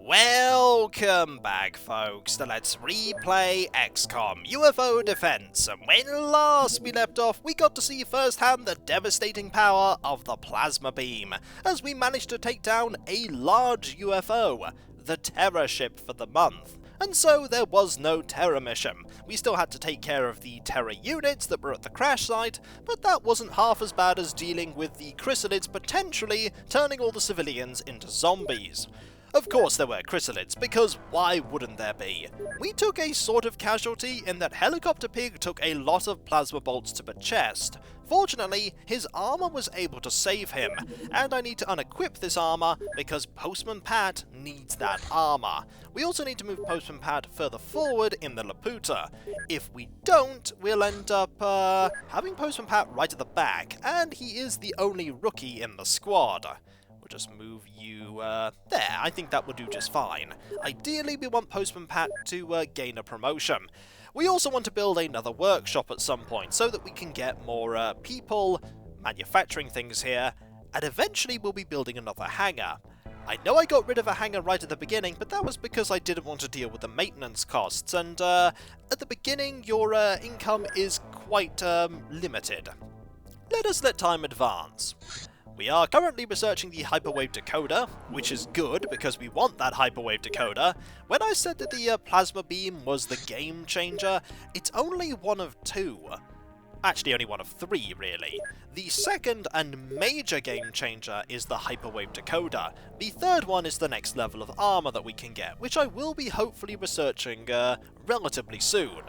Welcome back, folks, to Let's Replay XCOM UFO Defense, and when last we left off, we got to see firsthand the devastating power of the plasma beam, as we managed to take down a large UFO, the Terror ship for the month. And so there was no Terror mission. We still had to take care of the Terror units that were at the crash site, but that wasn't half as bad as dealing with the chrysalids potentially turning all the civilians into zombies. Of course there were chrysalids, because why wouldn't there be? We took a sort of casualty in that Helicopter Pig took a lot of plasma bolts to the chest. Fortunately, his armor was able to save him, and I need to unequip this armor because Postman Pat needs that armor. We also need to move Postman Pat further forward in the Laputa. If we don't, we'll end up having Postman Pat right at the back, and he is the only rookie in the squad. We'll just move you there. I think that will do just fine. Ideally, we want Postman Pat to gain a promotion. We also want to build another workshop at some point so that we can get more people manufacturing things here, and eventually we'll be building another hangar. I know I got rid of a hangar right at the beginning, but that was because I didn't want to deal with the maintenance costs, and at the beginning your income is quite limited. Let us let time advance. We are currently researching the hyperwave decoder, which is good because we want that hyperwave decoder. When I said that the plasma beam was the game changer, it's only one of two. Actually, only one of three, really. The second and major game changer is the hyperwave decoder. The third one is the next level of armor that we can get, which I will be hopefully researching relatively soon.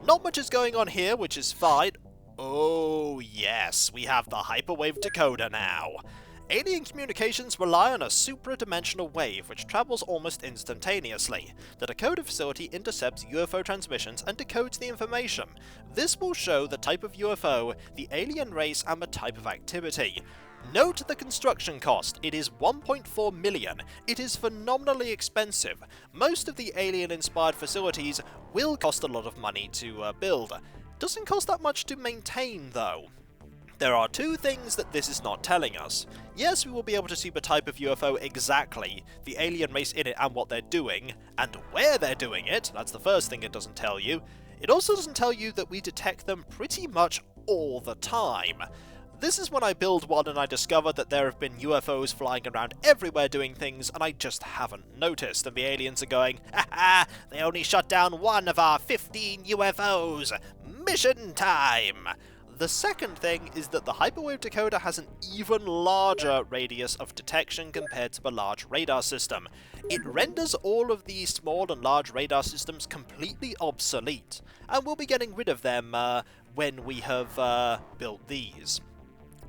Not much is going on here, which is fine. Oh yes, we have the hyperwave decoder now. Alien communications rely on a supradimensional wave which travels almost instantaneously. The decoder facility intercepts UFO transmissions and decodes the information. This will show the type of UFO, the alien race, and the type of activity. Note the construction cost. It is 1.4 million. It is phenomenally expensive. Most of the alien-inspired facilities will cost a lot of money to build. Doesn't cost that much to maintain, though. There are two things that this is not telling us. Yes, we will be able to see the type of UFO exactly, the alien race in it and what they're doing, and where they're doing it. That's the first thing it doesn't tell you. It also doesn't tell you that we detect them pretty much all the time. This is when I build one and I discover that there have been UFOs flying around everywhere doing things and I just haven't noticed, and the aliens are going, "Haha, they only shut down one of our 15 UFOs! Mission time!" The second thing is that the hyperwave decoder has an even larger radius of detection compared to the large radar system. It renders all of these small and large radar systems completely obsolete, and we'll be getting rid of them when we have built these.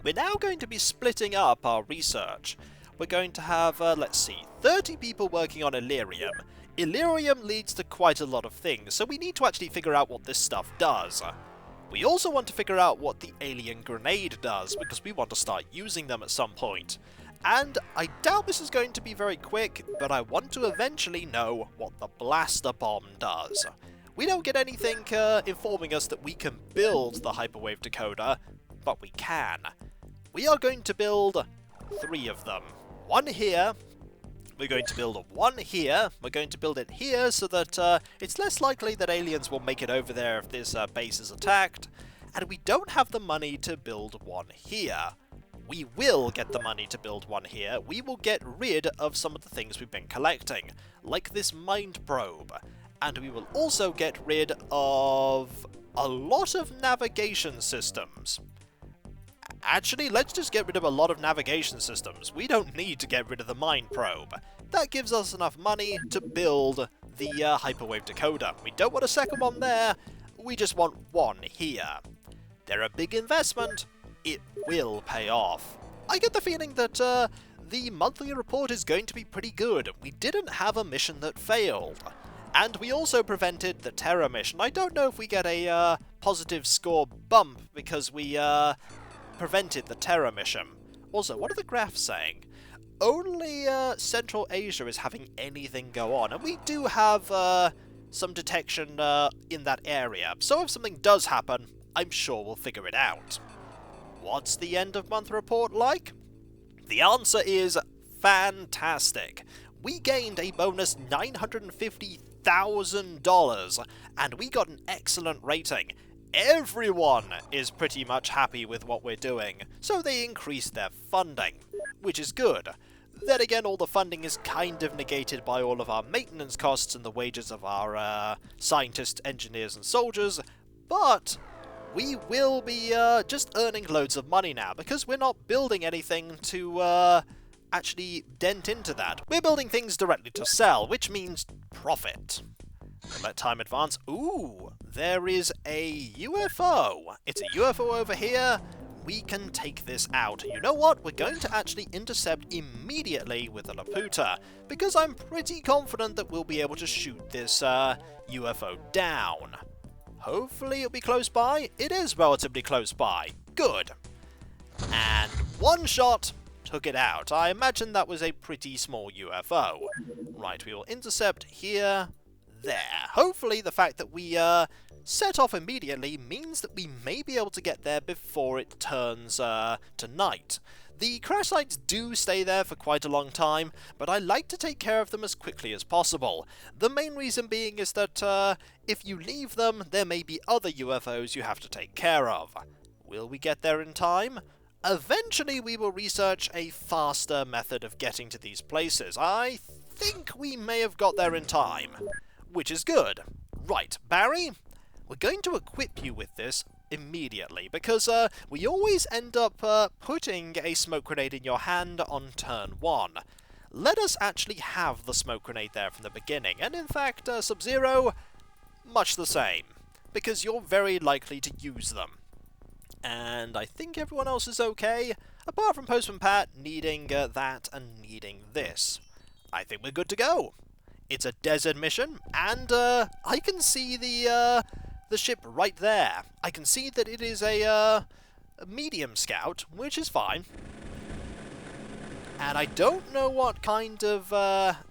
We're now going to be splitting up our research. We're going to have, 30 people working on Illyrium. Illyrium leads to quite a lot of things, so we need to actually figure out what this stuff does. We also want to figure out what the alien grenade does, because we want to start using them at some point. And I doubt this is going to be very quick, but I want to eventually know what the blaster bomb does. We don't get anything informing us that we can build the hyperwave decoder, but we can. We are going to build 3 of them. One here. We're going to build one here. We're going to build it here so that it's less likely that aliens will make it over there if this base is attacked. And we don't have the money to build one here. We will get the money to build one here. We will get rid of some of the things we've been collecting, like this mind probe. And we will also get rid of a lot of navigation systems. Actually, let's just get rid of a lot of navigation systems. We don't need to get rid of the mind probe. That gives us enough money to build the hyperwave decoder. We don't want a second one there, we just want one here. They're a big investment. It will pay off. I get the feeling that the monthly report is going to be pretty good. We didn't have a mission that failed. And we also prevented the Terror mission. I don't know if we get a positive score bump because we prevented the Terror mission. Also, what are the graphs saying? Only Central Asia is having anything go on, and we do have some detection in that area, so if something does happen, I'm sure we'll figure it out. What's the end of month report like? The answer is fantastic. we gained a bonus $950,000, and we got an excellent rating. Everyone is pretty much happy with what we're doing, so they increased their funding, which is good. Then again, all the funding is kind of negated by all of our maintenance costs and the wages of our scientists, engineers, and soldiers, but we will be just earning loads of money now, because we're not building anything to actually dent into that. We're building things directly to sell, which means profit. We'll let time advance. Ooh, there is a UFO. It's a UFO over here. We can take this out. You know what? We're going to actually intercept immediately with the Laputa, because I'm pretty confident that we'll be able to shoot this UFO down. Hopefully it'll be close by. It is relatively close by. Good. And one shot took it out. I imagine that was a pretty small UFO. Right, we will intercept here, there. Hopefully the fact that we set off immediately means that we may be able to get there before it turns to night. The crash sites do stay there for quite a long time, but I like to take care of them as quickly as possible. The main reason being is that if you leave them, there may be other UFOs you have to take care of. Will we get there in time? Eventually we will research a faster method of getting to these places. I think we may have got there in time, which is good. Right, Barry, we're going to equip you with this immediately, because we always end up putting a smoke grenade in your hand on turn 1. Let us actually have the smoke grenade there from the beginning, and in fact, Sub-Zero, much the same, because you're very likely to use them. And I think everyone else is okay, apart from Postman Pat needing that and needing this. I think we're good to go. It's a desert mission, and I can see the ship right there. I can see that it is a medium scout, which is fine. And I don't know what kind of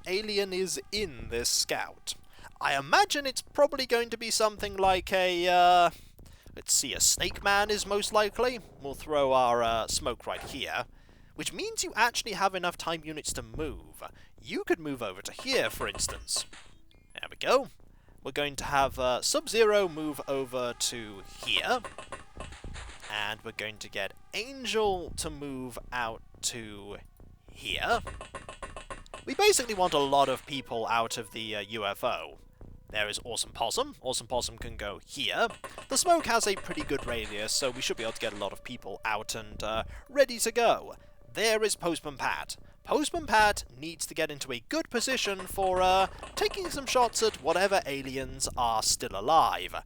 alien is in this scout. I imagine it's probably going to be something like a, let's see, a snake man is most likely. We'll throw our smoke right here, which means you actually have enough time units to move. You could move over to here, for instance. There we go. We're going to have Sub-Zero move over to here. And we're going to get Angel to move out to here. We basically want a lot of people out of the UFO. There is Awesome Possum. Awesome Possum can go here. The smoke has a pretty good radius, so we should be able to get a lot of people out and ready to go. There is Postman Pat. Postman Pat needs to get into a good position for taking some shots at whatever aliens are still alive.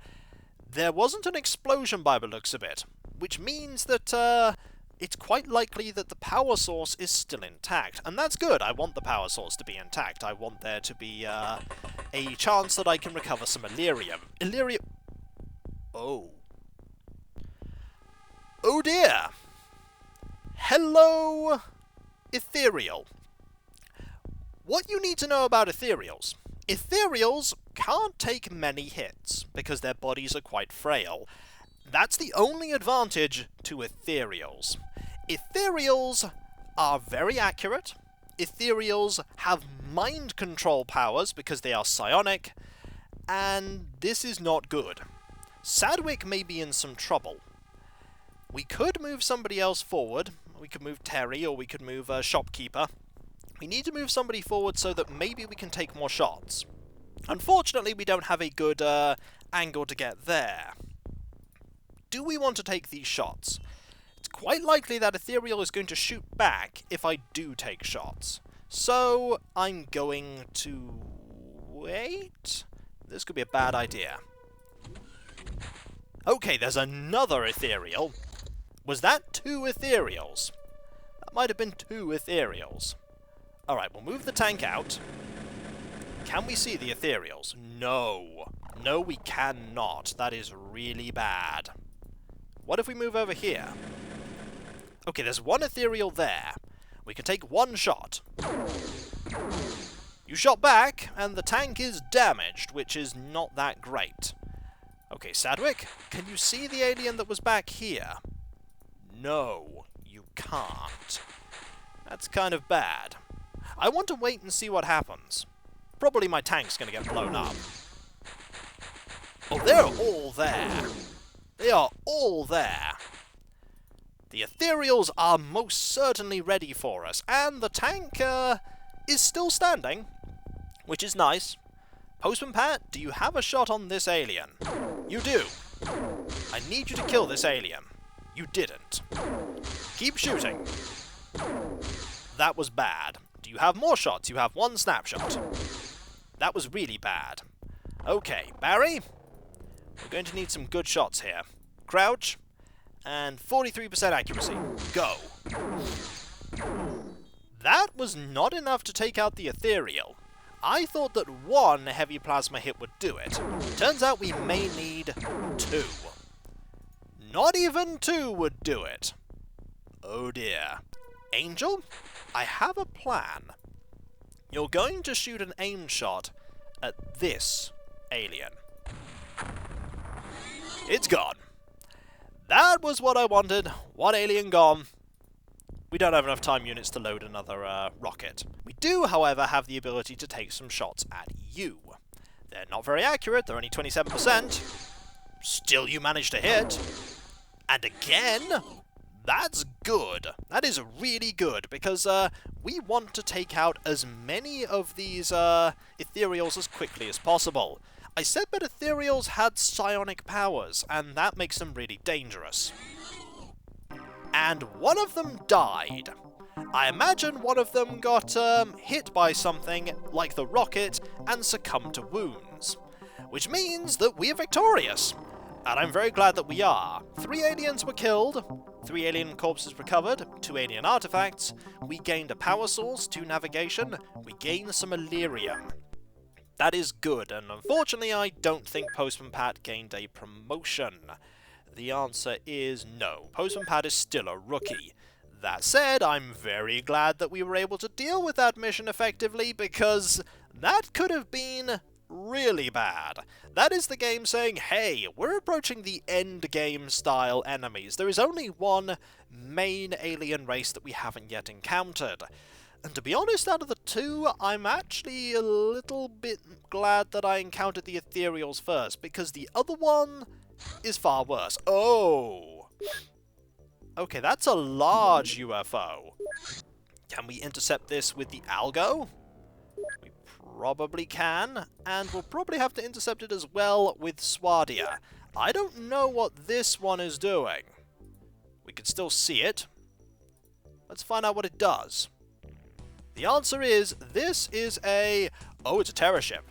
There wasn't an explosion by the looks of it, which means that it's quite likely that the power source is still intact. And that's good. I want the power source to be intact. I want there to be a chance that I can recover some Illyrium. Illyrium... Oh. Oh dear! Hello, Ethereal. What you need to know about Ethereals. Ethereals can't take many hits, because their bodies are quite frail. That's the only advantage to Ethereals. Ethereals are very accurate. Ethereals have mind control powers because they are psionic, and this is not good. Sadwick may be in some trouble. We could move somebody else forward. We could move Terry, or we could move Shopkeeper. We need to move somebody forward so that maybe we can take more shots. Unfortunately, we don't have a good angle to get there. Do we want to take these shots? It's quite likely that Ethereal is going to shoot back if I do take shots. So, I'm going to wait? This could be a bad idea. Okay, there's another Ethereal. Was that 2 Ethereals? That might have been 2 Ethereals. Alright, we'll move the tank out. Can we see the Ethereals? No. No, we cannot. That is really bad. What if we move over here? Okay, there's 1 Ethereal there. We can take 1 shot. You shot back, and the tank is damaged, which is not that great. Okay, Sadwick, can you see the alien that was back here? No, you can't. That's kind of bad. I want to wait and see what happens. Probably my tank's going to get blown up. Oh, they're all there. They are all there. The ethereals are most certainly ready for us, and the tank is still standing, which is nice. Postman Pat, do you have a shot on this alien? You do. I need you to kill this alien. You didn't. Keep shooting. That was bad. Do you have more shots? You have one snapshot. That was really bad. Okay, Barry. We're going to need some good shots here. Crouch. And 43% accuracy. Go. That was not enough to take out the ethereal. I thought that one heavy plasma hit would do it. Turns out we may need 2. Not even 2 would do it. Oh dear. Angel, I have a plan. You're going to shoot an aim shot at this alien. It's gone. That was what I wanted. One alien gone. We don't have enough time units to load another rocket. We do, however, have the ability to take some shots at you. They're not very accurate, they're only 27%. Still you manage to hit. And again, that's good. That is really good, because we want to take out as many of these ethereals as quickly as possible. I said that ethereals had psionic powers, and that makes them really dangerous. And one of them died. I imagine one of them got hit by something like the rocket and succumbed to wounds. Which means that we are victorious. And I'm very glad that we are. 3 aliens were killed, 3 alien corpses recovered, 2 alien artifacts, we gained a power source, 2 navigation, we gained some Illyrium. That is good, and unfortunately I don't think Postman Pat gained a promotion. The answer is no. Postman Pat is still a rookie. That said, I'm very glad that we were able to deal with that mission effectively, because that could have been really bad. That is the game saying, hey, we're approaching the end game style enemies. There is only one main alien race that we haven't yet encountered. And to be honest, out of the 2, I'm actually a little bit glad that I encountered the ethereals first, because the other one is far worse. Oh! Okay, that's a large UFO. Can we intercept this with the Algo? We probably can, and we'll probably have to intercept it as well with Swadia. I don't know what this one is doing. We can still see it. Let's find out what it does. The answer is, this is a... oh, it's a terror ship.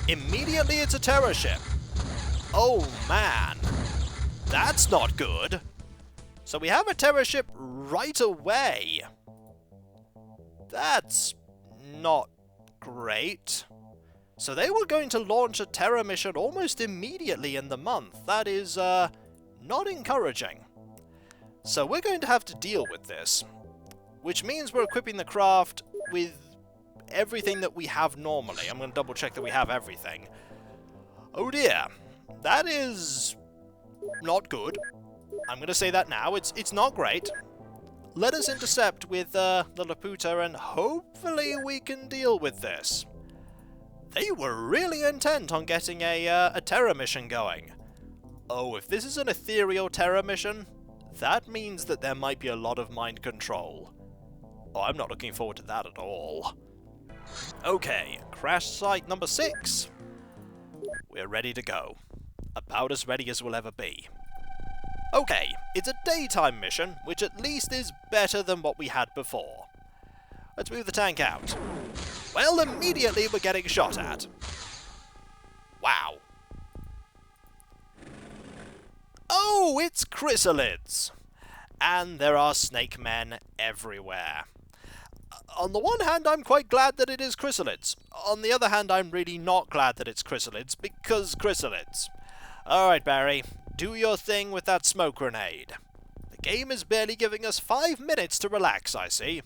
Immediately it's a terror ship. Oh, man. That's not good. So we have a terror ship right away. That's not great. So they were going to launch a terror mission almost immediately in the month. That is, not encouraging. So we're going to have to deal with this. Which means we're equipping the craft with everything that we have normally. I'm going to double check that we have everything. Oh dear. That is not good. I'm going to say that now. It's not great. Let us intercept with the Laputa and hopefully we can deal with this. They were really intent on getting a terror mission going. Oh, if this is an ethereal terror mission, that means that there might be a lot of mind control. Oh, I'm not looking forward to that at all. Okay, crash site number 6. We're ready to go. About as ready as we'll ever be. Okay, it's a daytime mission, which at least is better than what we had before. Let's move the tank out. Well, immediately we're getting shot at. Wow. Oh, it's chrysalids! And there are snake men everywhere. On the one hand, I'm quite glad that it is chrysalids. On the other hand, I'm really not glad that it's chrysalids, because chrysalids. Alright, Barry, do your thing with that smoke grenade. The game is barely giving us 5 minutes to relax, I see.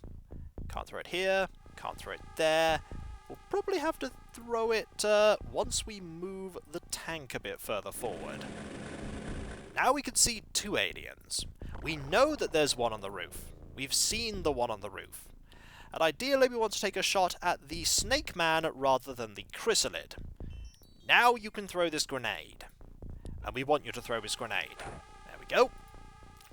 Can't throw it here, can't throw it there. We'll probably have to throw it once we move the tank a bit further forward. Now we can see 2 aliens. We know that there's one on the roof. We've seen the one on the roof. And ideally we want to take a shot at the Snake Man rather than the Chrysalid. Now you can throw this grenade. And we want you to throw this grenade. There we go.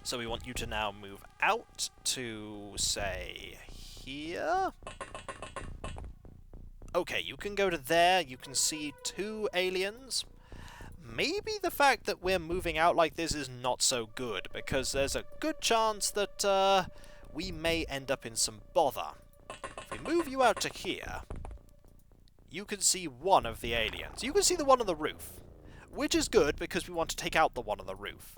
So we want you to now move out to, say, here. Okay, you can go to there. You can see 2 aliens. Maybe the fact that we're moving out like this is not so good, because there's a good chance that we may end up in some bother. If we move you out to here, you can see one of the aliens. You can see the one on the roof, which is good because we want to take out the one on the roof.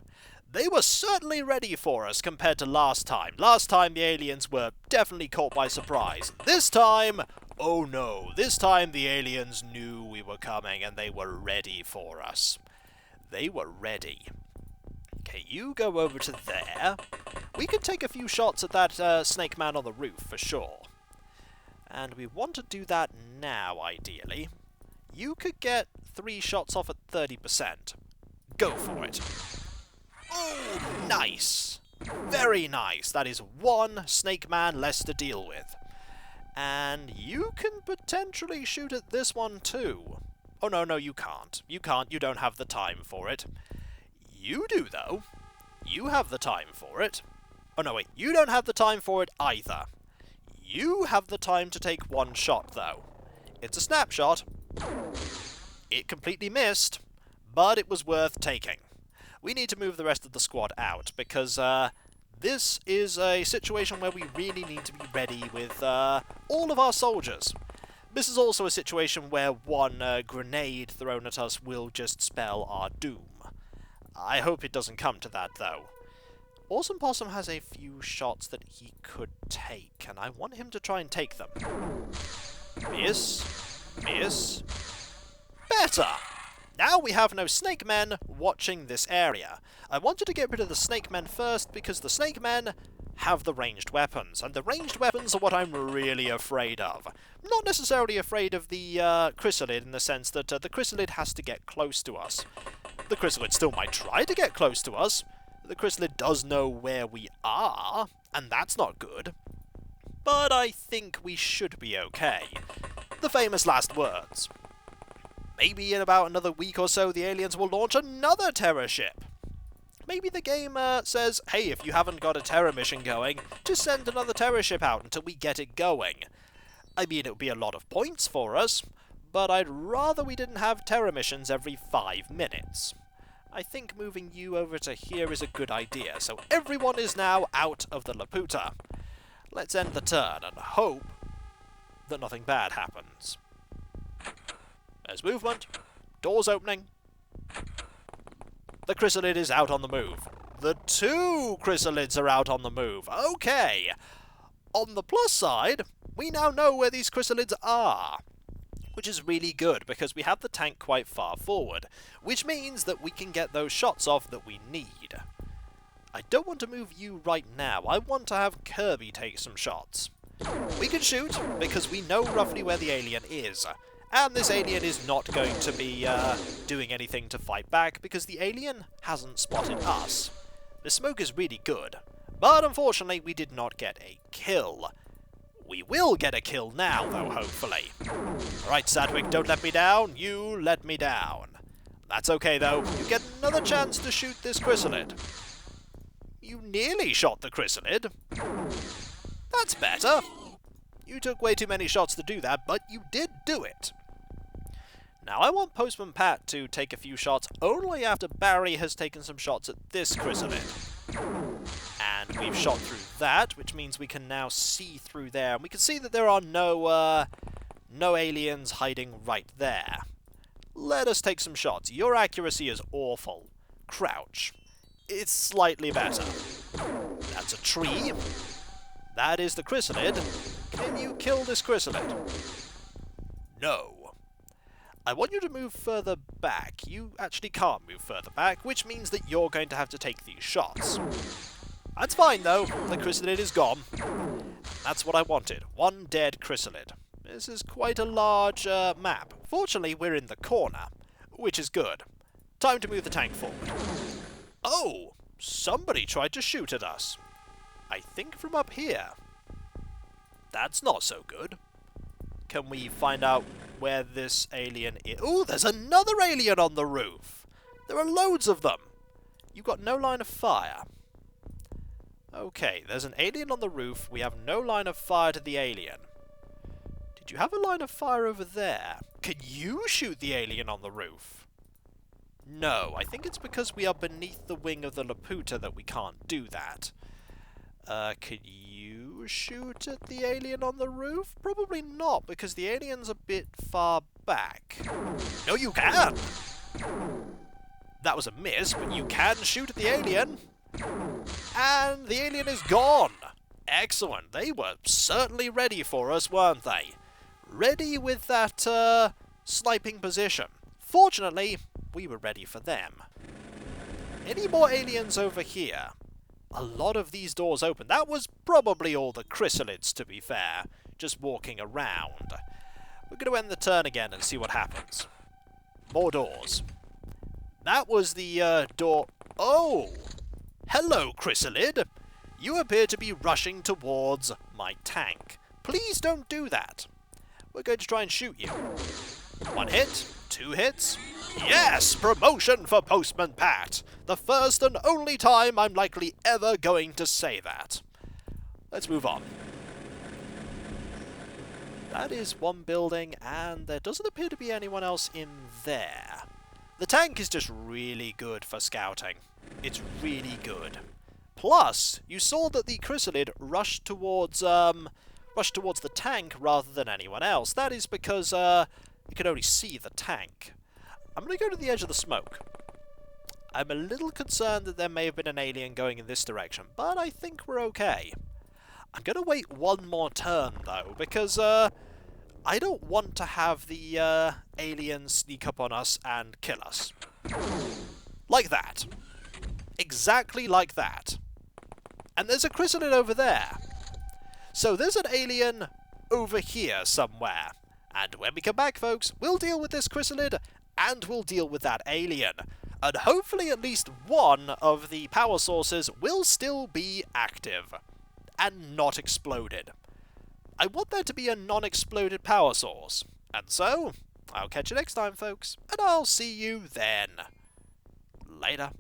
They were certainly ready for us compared to last time. Last time the aliens were definitely caught by surprise. This time, oh no, this time the aliens knew we were coming and they were ready for us. They were ready. Okay, you go over to there. We could take a few shots at that Snake Man on the roof for sure. And we want to do that now, ideally. You could get 3 shots off at 30%. Go for it. Oh, nice! Very nice. That is 1 Snake Man less to deal with. And you can potentially shoot at this one too. Oh, no, you can't. You can't. You don't have the time for it. You do, though. You have the time for it. Oh, no, wait. You don't have the time for it either. You have the time to take 1 shot, though. It's a snapshot. It completely missed, but it was worth taking. We need to move the rest of the squad out, because this is a situation where we really need to be ready with all of our soldiers. This is also a situation where 1 grenade thrown at us will just spell our doom. I hope it doesn't come to that, though. Awesome Possum has a few shots that he could take, and I want him to try and take them. Miss. Miss. Better! Now we have no Snake Men watching this area. I wanted to get rid of the Snake Men first because the Snake Men have the ranged weapons, and the ranged weapons are what I'm really afraid of. Not necessarily afraid of the Chrysalid in the sense that the Chrysalid has to get close to us. The Chrysalid still might try to get close to us. The Chrysalid does know where we are, and that's not good. But I think we should be okay. The famous last words. Maybe in about another week or so the aliens will launch another terror ship. Maybe the game says, hey, if you haven't got a terror mission going, just send another terror ship out until we get it going. I mean, it would be a lot of points for us, but I'd rather we didn't have terror missions every 5 minutes. I think moving you over to here is a good idea, so everyone is now out of the Laputa. Let's end the turn and hope that nothing bad happens. There's movement. Doors opening. The Chrysalid is out on the move. The 2 Chrysalids are out on the move. Okay. On the plus side, we now know where these Chrysalids are, which is really good because we have the tank quite far forward, which means that we can get those shots off that we need. I don't want to move you right now. I want to have Kirby take some shots. We can shoot because we know roughly where the alien is. And this alien is not going to be doing anything to fight back because the alien hasn't spotted us. The smoke is really good, but unfortunately we did not get a kill. We will get a kill now, though, hopefully. Alright, Sadwick, don't let me down. You let me down. That's okay, though. You get another chance to shoot this Chrysalid. You nearly shot the Chrysalid. That's better. You took way too many shots to do that, but you did do it. Now, I want Postman Pat to take a few shots only after Barry has taken some shots at this Chrysalid. And we've shot through that, which means we can now see through there. And we can see that there are no aliens hiding right there. Let us take some shots. Your accuracy is awful. Crouch. It's slightly better. That's a tree. That is the Chrysalid. Can you kill this Chrysalid? No. I want you to move further back. You actually can't move further back, which means that you're going to have to take these shots. That's fine, though. The Chrysalid is gone. That's what I wanted. 1 dead Chrysalid. This is quite a large map. Fortunately, we're in the corner, which is good. Time to move the tank forward. Oh! Somebody tried to shoot at us. I think from up here. That's not so good. Can we find out where this alien is? Ooh, there's another alien on the roof! There are loads of them! You've got no line of fire. Okay, there's an alien on the roof. We have no line of fire to the alien. Did you have a line of fire over there? Can you shoot the alien on the roof? No, I think it's because we are beneath the wing of the Laputa that we can't do that. Could you shoot at the alien on the roof? Probably not, because the alien's a bit far back. No, you can! That was a miss, but you can shoot at the alien. And the alien is gone! Excellent. They were certainly ready for us, weren't they? Ready with that, sniping position. Fortunately, we were ready for them. Any more aliens over here? A lot of these doors open. That was probably all the chrysalids, to be fair. Just walking around. We're going to end the turn again and see what happens. More doors. That was the, door... Oh! Hello, chrysalid! You appear to be rushing towards my tank. Please don't do that. We're going to try and shoot you. 1 hit, 2 hits. Yes! Promotion for Postman Pat! The first and only time I'm likely ever going to say that. Let's move on. That is one building, and there doesn't appear to be anyone else in there. The tank is just really good for scouting. It's really good. Plus, you saw that the chrysalid rushed towards the tank rather than anyone else. That is because, you could only see the tank. I'm going to go to the edge of the smoke. I'm a little concerned that there may have been an alien going in this direction, but I think we're okay. I'm going to wait one more turn, though, because, I don't want to have the, alien sneak up on us and kill us. Like that. Exactly like that. And there's a chrysalid over there. So there's an alien over here somewhere. And when we come back, folks, we'll deal with this chrysalid, and we'll deal with that alien. And hopefully at least one of the power sources will still be active. And not exploded. I want there to be a non-exploded power source. And so, I'll catch you next time, folks. And I'll see you then. Later.